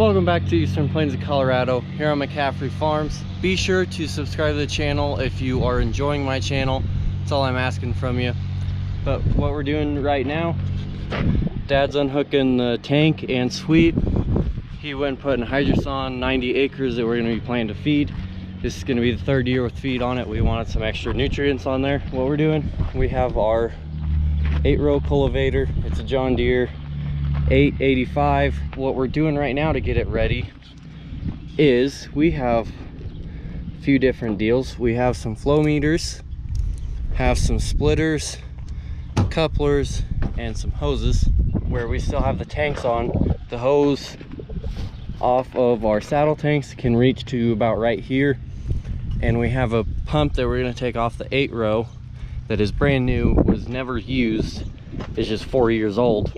Welcome back to Eastern Plains of Colorado, here on McCaffrey Farms. Be sure to subscribe to the channel if you are enjoying my channel. That's all I'm asking from you. But what we're doing right now, Dad's unhooking the tank and sweep. He went and put in hydrous on 90 acres that we're going to be planning to feed. This is going to be the third year with feed on it. We wanted some extra nutrients on there. What we're doing, we have our 8-row cultivator. It's a John Deere 885. What we're doing right now to get it ready is we have a few different deals. We have some flow meters, have some splitters, couplers, and some hoses. Where we still have the tanks on, the hose off of our saddle tanks can reach to about right here, and we have a pump that we're going to take off the 8-row that is brand new, was never used, it's just 4 years old.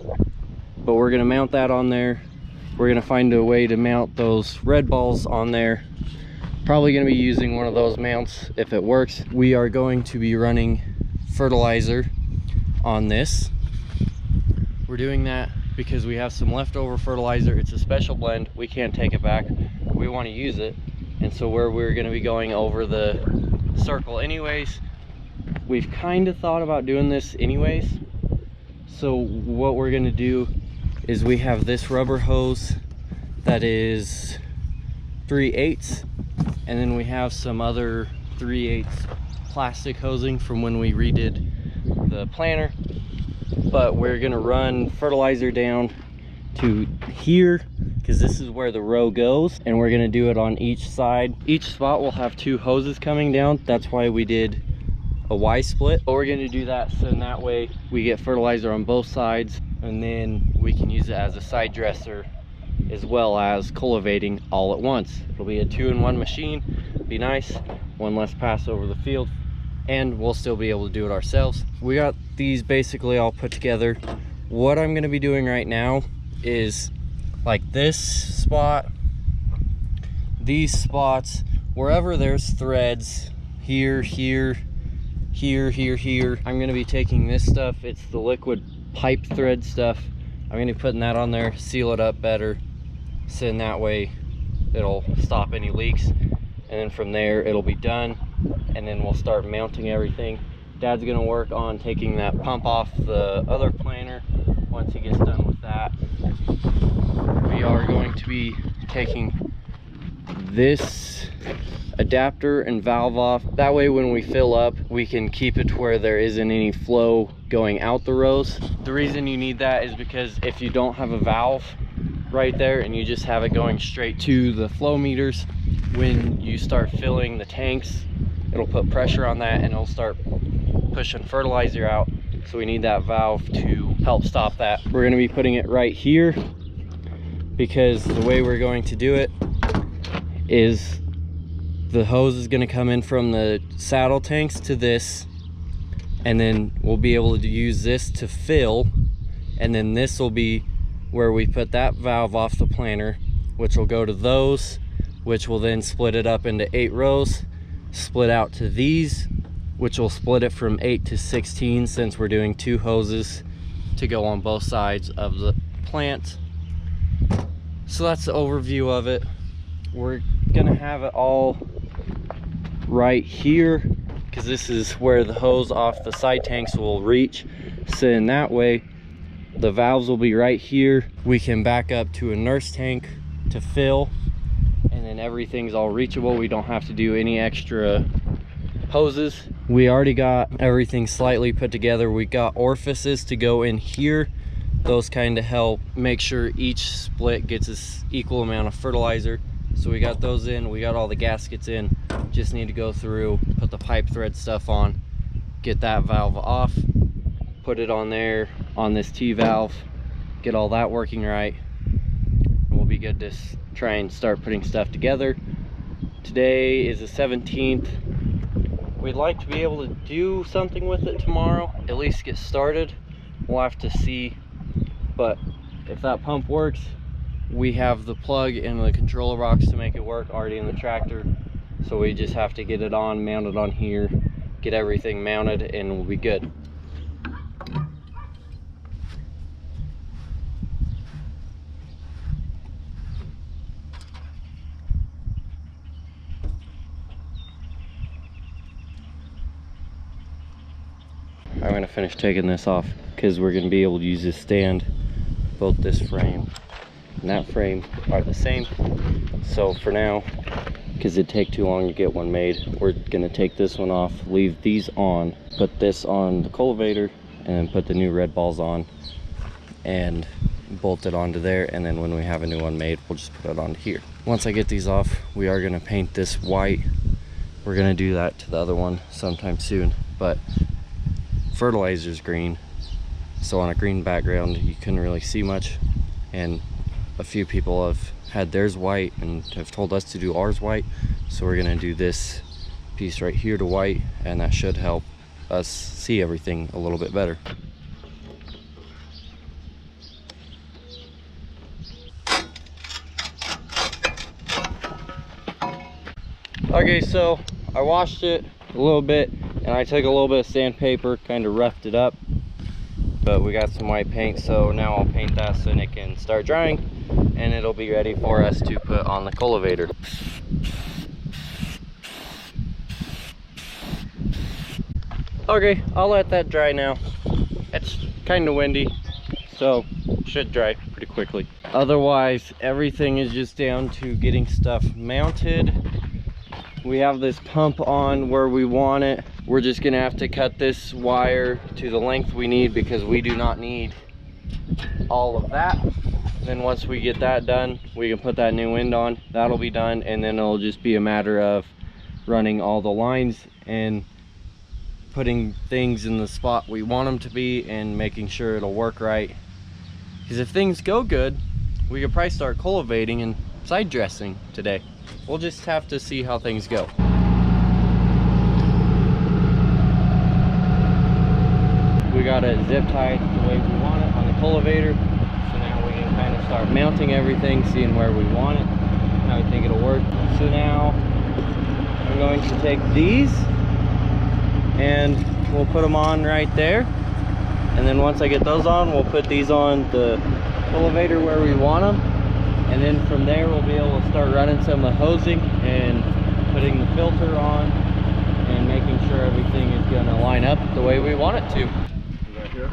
But we're going to mount that on there. We're going to find a way to mount those red balls on there. Probably going to be using one of those mounts if it works. We are going to be running fertilizer on this. We're doing that because we have some leftover fertilizer. It's a special blend. We can't take it back. We want to use it. And so where we're going to be going over the circle anyways, we've kind of thought about doing this anyways. So what we're going to do is we have this rubber hose that is 3/8, and then we have some other 3/8 plastic hosing from when we redid the planter. But we're gonna run fertilizer down to here because this is where the row goes, and we're gonna do it on each side. Each spot will have 2 hoses coming down. That's why we did a Y split. But we're gonna do that so in that way we get fertilizer on both sides, and then we can use it as a side dresser as well as cultivating all at once. It'll be a 2-in-1 machine. Be nice, one less pass over the field, and we'll still be able to do it ourselves. We got these basically all put together. What I'm going to be doing right now is like this spot, these spots, wherever there's threads, here, here, here, here, here, I'm going to be taking this stuff. It's the liquid pipe thread stuff. I'm going to be putting that on there, seal it up better, so in that way it'll stop any leaks, and then from there it'll be done, and then we'll start mounting everything. Dad's going to work on taking that pump off the other planter. Once he gets done with that, we are going to be taking this adapter and valve off. That way when we fill up, we can keep it to where there isn't any flow going out the rows. The reason you need that is because if you don't have a valve right there and you just have it going straight to the flow meters, when you start filling the tanks, it'll put pressure on that and it'll start pushing fertilizer out. So we need that valve to help stop that. We're going to be putting it right here because the way we're going to do it is the hose is going to come in from the saddle tanks to this, and then we'll be able to use this to fill, and then this will be where we put that valve off the planter, which will go to those, which will then split it up into 8 rows, split out to these, which will split it from 8 to 16 since we're doing 2 hoses to go on both sides of the plant. So that's the overview of it. We're gonna have it all right here because this is where the hose off the side tanks will reach, so in that way the valves will be right here. We can back up to a nurse tank to fill, and then everything's all reachable. We don't have to do any extra hoses. We already got everything slightly put together. We got orifices to go in here. Those kind of help make sure each split gets this equal amount of fertilizer. So we got those in, we got all the gaskets in. Just need to go through, put the pipe thread stuff on, get that valve off, put it on there on this T valve, get all that working right, and we'll be good to try and start putting stuff together. Today is the 17th. We'd like to be able to do something with it tomorrow, at least get started. We'll have to see, but if that pump works, we have the plug and the controller box to make it work already in the tractor. So we just have to get it on, mount it on here, get everything mounted, and we'll be good. gonna finish taking this off because we're gonna be able to use this stand. Both this frame and that frame are the same. So for now, because it'd take too long to get one made, we're gonna take this one off, leave these on, put this on the cultivator, and then put the new red balls on and bolt it onto there. And then when we have a new one made, we'll just put it onto here. Once I get these off, we are gonna paint this white. We're gonna do that to the other one sometime soon, but Fertilizer's green, so on a green background you couldn't really see much, and a few people have had theirs white and have told us to do ours white, so we're gonna do this piece right here to white, and that should help us see everything a little bit better. Okay, so I washed it a little bit and I took a little bit of sandpaper, kind of roughed it up, but we got some white paint, so now I'll paint that so it can start drying and it'll be ready for us to put on the cultivator. Okay, I'll let that dry now. It's kind of windy, so should dry pretty quickly. Otherwise, everything is just down to getting stuff mounted. We have this pump on where we want it. We're just gonna have to cut this wire to the length we need because we do not need all of that. Then once we get that done, we can put that new end on. That'll be done, and then it'll just be a matter of running all the lines and putting things in the spot we want them to be and making sure it'll work right. Because if things go good, we could probably start cultivating and side dressing today. We'll just have to see how things go. We got it zip tied the way we want it on the cultivator. So now we can kind of start mounting everything, seeing where we want it, how we think it'll work. So now I'm going to take these and we'll put them on right there. And then once I get those on, we'll put these on the cultivator where we want them. And then from there, we'll be able to start running some of the hosing and putting the filter on and making sure everything is going to line up the way we want it to. Right here.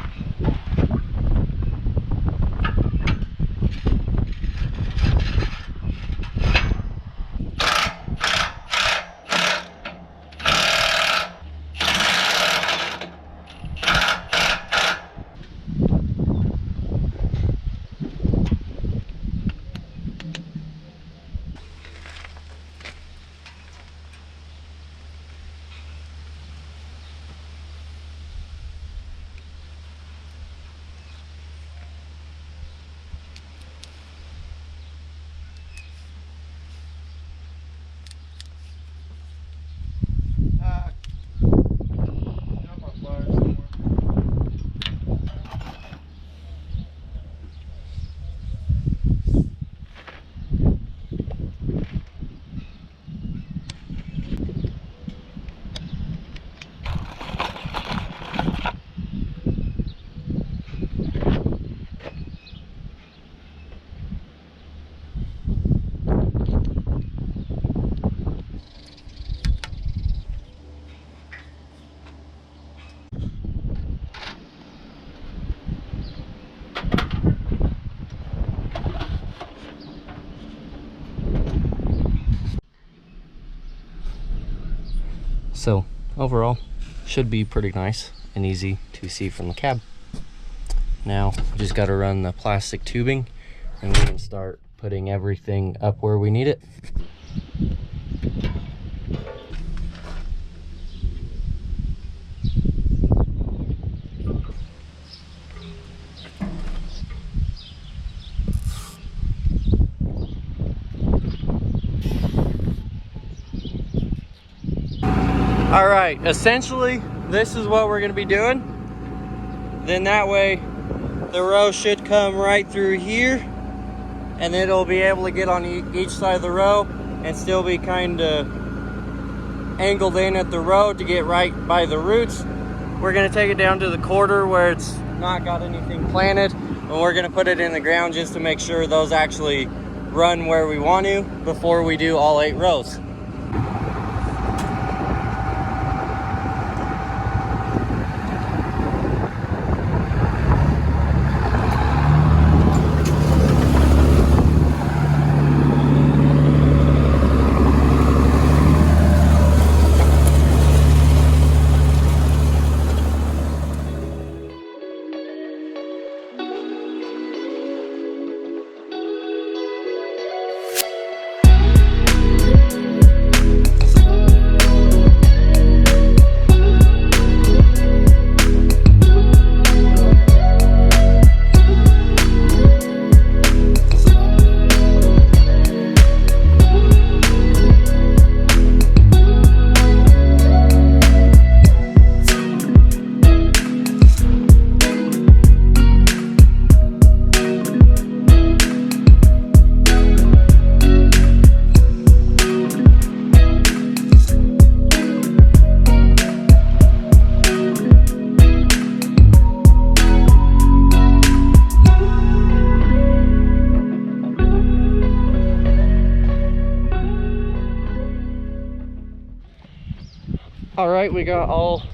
So overall, should be pretty nice and easy to see from the cab. Now just got to run the plastic tubing and we can start putting everything up where we need it. All right, essentially this is what we're going to be doing. Then that way the row should come right through here and it'll be able to get on each side of the row and still be kind of angled in at the row to get right by the roots. We're going to take it down to the quarter where it's not got anything planted, and we're going to put it in the ground just to make sure those actually run where we want to before we do all 8 rows. All right, we got all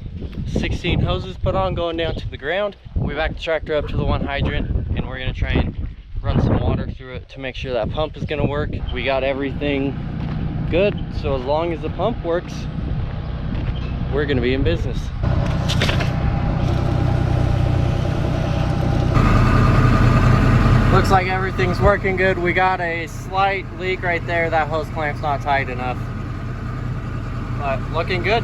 16 hoses put on, going down to the ground. We backed the tractor up to the one hydrant, and we're gonna try and run some water through it to make sure that pump is gonna work. We got everything good, so as long as the pump works, we're gonna be in business. Looks like everything's working good. We got a slight leak right there. That hose clamp's not tight enough, but looking good.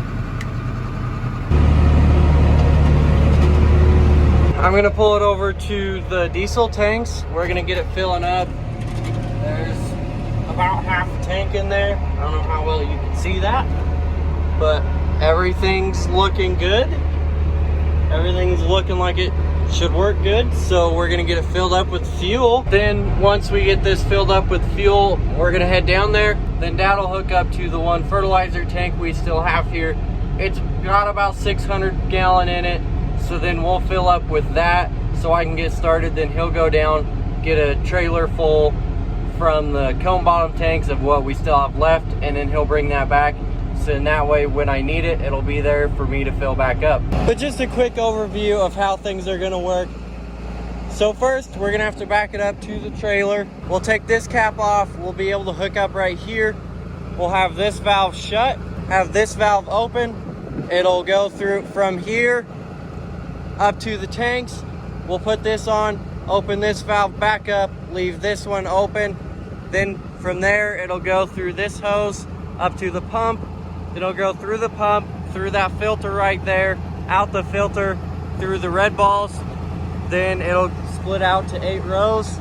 I'm gonna pull it over to the diesel tanks. We're gonna get it filling up. There's about half a tank in there. I don't know how well you can see that, but everything's looking good. Everything's looking like it should work good. So we're gonna get it filled up with fuel. Then once we get this filled up with fuel, we're gonna head down there. Then that'll hook up to the one fertilizer tank we still have here. It's got about 600 gallon in it. So then we'll fill up with that so I can get started. Then he'll go down, get a trailer full from the cone bottom tanks of what we still have left, and then he'll bring that back. So in that way, when I need it, it'll be there for me to fill back up. But just a quick overview of how things are gonna work. So first, we're gonna have to back it up to the trailer. We'll take this cap off. We'll be able to hook up right here. We'll have this valve shut, have this valve open. It'll go through from here up to the tanks. We'll put this on, open this valve back up, leave this one open. Then from there, it'll go through this hose up to the pump. It'll go through the pump, through that filter right there, out the filter, through the red balls. Then it'll split out to 8 rows,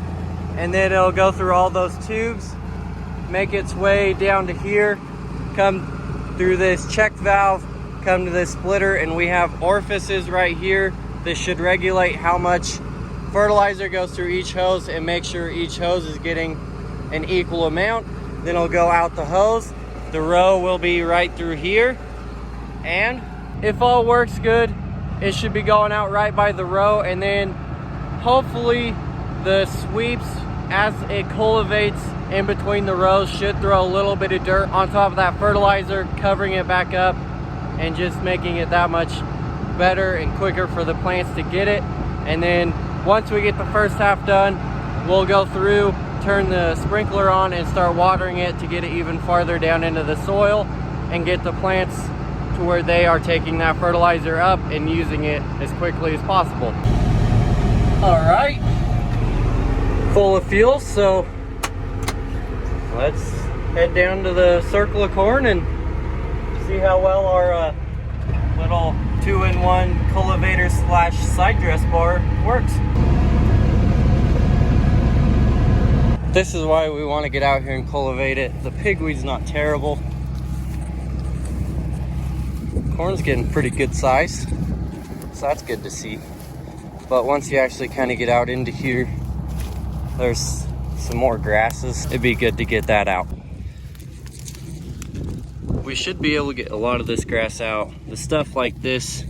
and then it'll go through all those tubes, make its way down to here, come through this check valve, come to this splitter, and we have orifices right here. This should regulate how much fertilizer goes through each hose and make sure each hose is getting an equal amount. Then it'll go out the hose. The row will be right through here. And if all works good, it should be going out right by the row. And then hopefully the sweeps, as it cultivates in between the rows, should throw a little bit of dirt on top of that fertilizer, covering it back up and just making it that much better and quicker for the plants to get it. And then once we get the first half done, we'll go through, turn the sprinkler on, and start watering it to get it even farther down into the soil and get the plants to where they are taking that fertilizer up and using it as quickly as possible. All right, full of fuel, so let's head down to the circle of corn and see how well our little 2-in-1 cultivator / side dress bar works. This is why we want to get out here and cultivate it. The pigweed's not terrible. Corn's getting pretty good size, so that's good to see. But once you actually kind of get out into here, there's some more grasses. It'd be good to get that out. We should be able to get a lot of this grass out. The stuff like this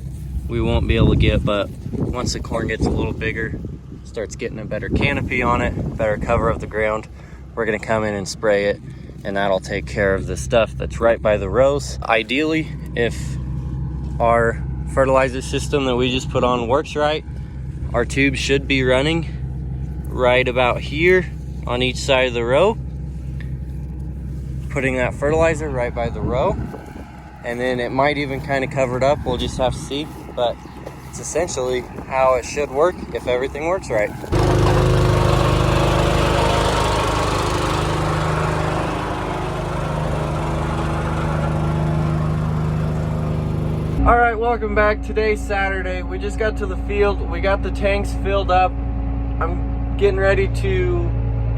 we won't be able to get, but once the corn gets a little bigger, starts getting a better canopy on it, better cover of the ground, we're gonna come in and spray it, and that'll take care of the stuff that's right by the rows. Ideally, if our fertilizer system that we just put on works right, our tubes should be running right about here on each side of the row, putting that fertilizer right by the row, and then it might even kind of cover it up. We'll just have to see, but it's essentially how it should work if everything works right. All right, welcome back. Today's Saturday. We just got to the field. We got the tanks filled up. I'm getting ready to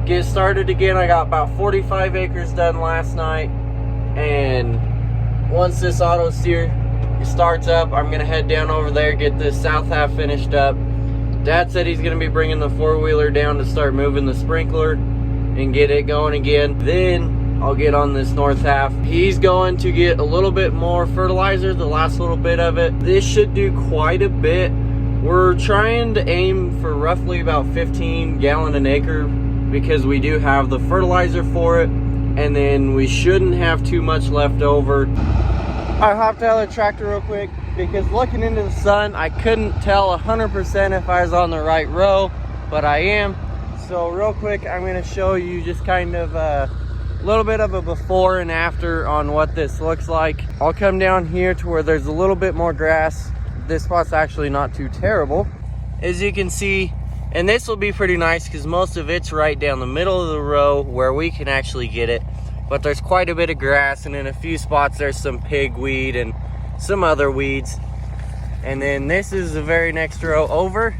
get started again. I got about 45 acres done last night, and once this auto steer starts up, I'm gonna head down over there, get this south half finished up. Dad said he's gonna be bringing the 4-wheeler down to start moving the sprinkler and get it going again. Then I'll get on this north half. He's going to get a little bit more fertilizer, the last little bit of it. This should do quite a bit. We're trying to aim for roughly about 15 gallon an acre because we do have the fertilizer for it, and then we shouldn't have too much left over. I hopped out of the tractor real quick because looking into the sun, I couldn't tell 100% if I was on the right row, but I am. So real quick, I'm gonna show you just kind of a little bit of a before and after on what this looks like. I'll come down here to where there's a little bit more grass. This spot's actually not too terrible, as you can see, and this will be pretty nice because most of it's right down the middle of the row where we can actually get it. But there's quite a bit of grass, and in a few spots there's some pigweed and some other weeds. And then this is the very next row over.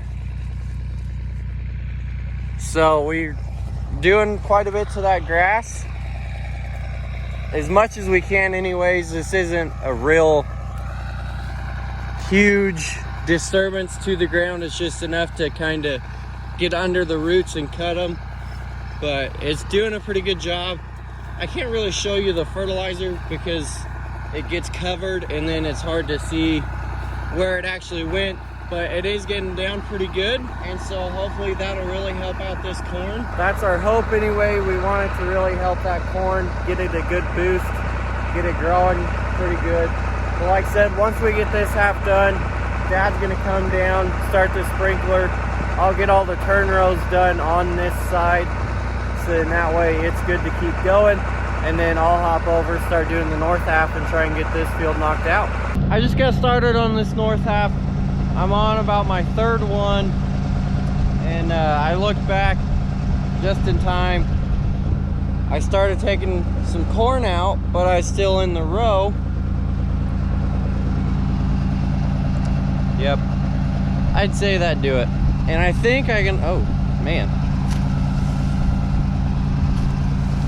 So we're doing quite a bit to that grass, as much as we can anyways. This isn't a real huge disturbance to the ground. It's just enough to kind of get under the roots and cut them, but it's doing a pretty good job. I can't really show you the fertilizer because it gets covered and then it's hard to see where it actually went, but it is getting down pretty good, and so hopefully that'll really help out this corn. That's our hope anyway. We want it to really help that corn, get it a good boost, get it growing pretty good. But like I said, once we get this half done, Dad's gonna come down, start the sprinkler. I'll get all the turn rows done on this side, so in that way it's good to keep going, and then I'll hop over, start doing the north half and try and get this field knocked out. I just got started on this north half. I'm on about my third one, and I looked back just in time. I started taking some corn out, but I was still in the row. Yep, I'd say that'd do it. And I think I can, oh man,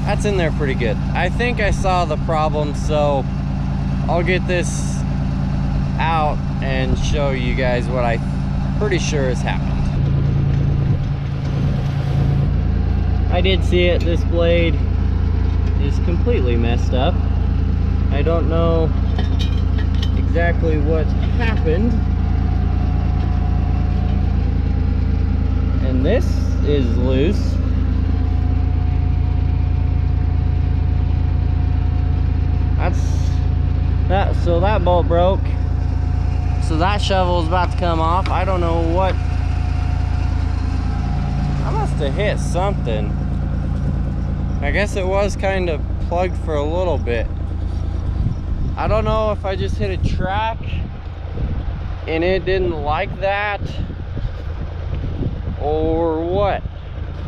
that's in there pretty good. I think I saw the problem, so I'll get this out and show you guys what I'm pretty sure has happened. I did see it. This blade is completely messed up. I don't know exactly what happened. And this is loose. So that bolt broke. So that shovel is about to come off. I don't know what. I must have hit something. I guess it was kind of plugged for a little bit. I don't know if I just hit a track and it didn't like that or what,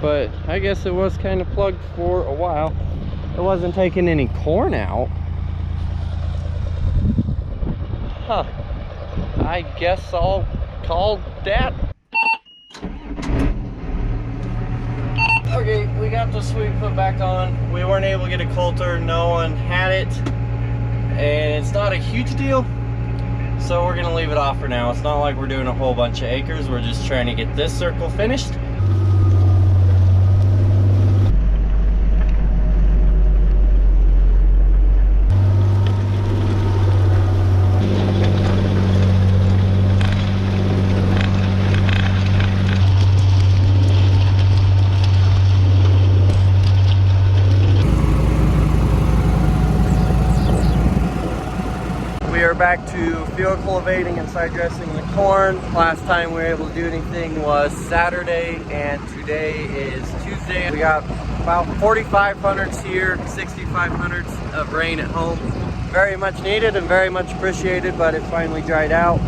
but I guess it was kind of plugged for a while. It wasn't taking any corn out. Huh. I guess I'll call Dad. Okay, we got the sweep put back on. We weren't able to get a coulter. No one had it, and it's not a huge deal, so we're gonna leave it off for now. It's not like we're doing a whole bunch of acres. We're just trying to get this circle finished. We are back to field cultivating and side dressing the corn. Last time we were able to do anything was Saturday, and today is Tuesday. We got about 4,500s here, 6,500s of rain at home. Very much needed and very much appreciated, but it finally dried out.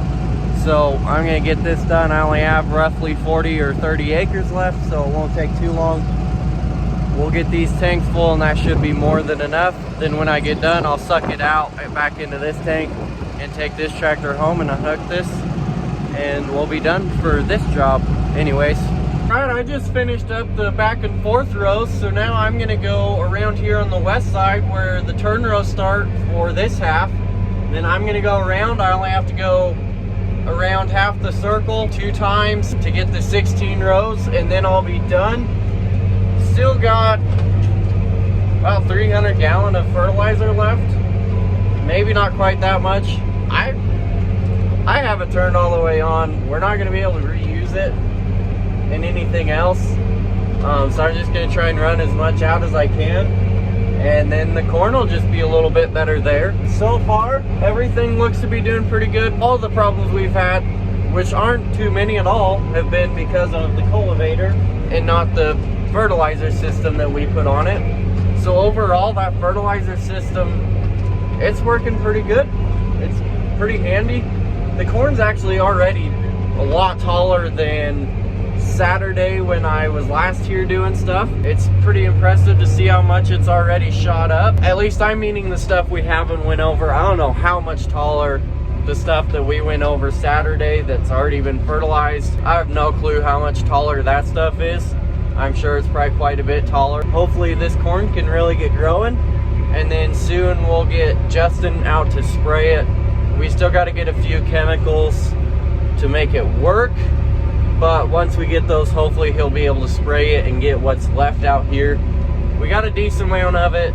So I'm gonna get this done. I only have roughly 40 or 30 acres left, so it won't take too long. We'll get these tanks full, and that should be more than enough. Then when I get done, I'll suck it out back into this tank and take this tractor home and unhook this, and we'll be done for this job anyways. Alright, I just finished up the back and forth rows, so now I'm gonna go around here on the west side where the turn rows start for this half. Then I'm gonna go around. I only have to go around half the circle 2 times to get the 16 rows, and then I'll be done. Still got about 300 gallons of fertilizer left. Maybe not quite that much. I have it turned all the way on. We're not going to be able to reuse it in anything else. So I'm just going to try and run as much out as I can. and then the corn will just be a little bit better there. So far, everything looks to be doing pretty good. All the problems we've had, which aren't too many at all, have been because of the cultivator and not the fertilizer system that we put on it. So overall, that fertilizer system, it's working pretty good. It's pretty handy. The corn's actually already a lot taller than Saturday when I was last here doing stuff. It's pretty impressive to see how much it's already shot up. At least I'm meaning the stuff we haven't went over. I don't know how much taller the stuff that we went over Saturday that's already been fertilized. I have no clue how much taller that stuff is. I'm sure it's probably quite a bit taller. Hopefully this corn can really get growing, and then soon we'll get Justin out to spray it. We still got to get a few chemicals to make it work, but once we get those, hopefully he'll be able to spray it and get what's left out here. We got a decent amount of it,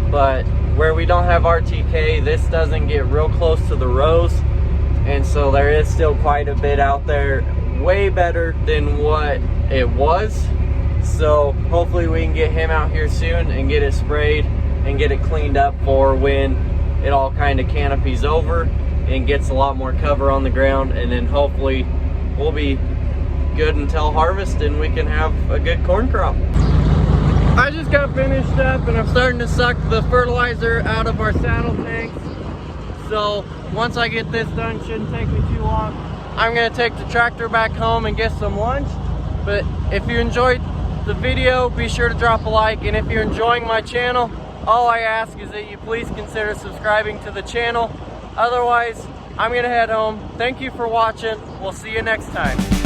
but where we don't have RTK, this doesn't get real close to the rows, and so there is still quite a bit out there, way better than what it was. So hopefully we can get him out here soon and get it sprayed and get it cleaned up for when it all kind of canopies over and gets a lot more cover on the ground, and then hopefully we'll be good until harvest and we can have a good corn crop. I just got finished up and I'm starting to suck the fertilizer out of our saddle tanks. So once I get this done, shouldn't take me too long. I'm gonna take the tractor back home and get some lunch. But if you enjoyed the video, be sure to drop a like, and if you're enjoying my channel, all I ask is that you please consider subscribing to the channel. Otherwise, I'm gonna head home. Thank you for watching. We'll see you next time.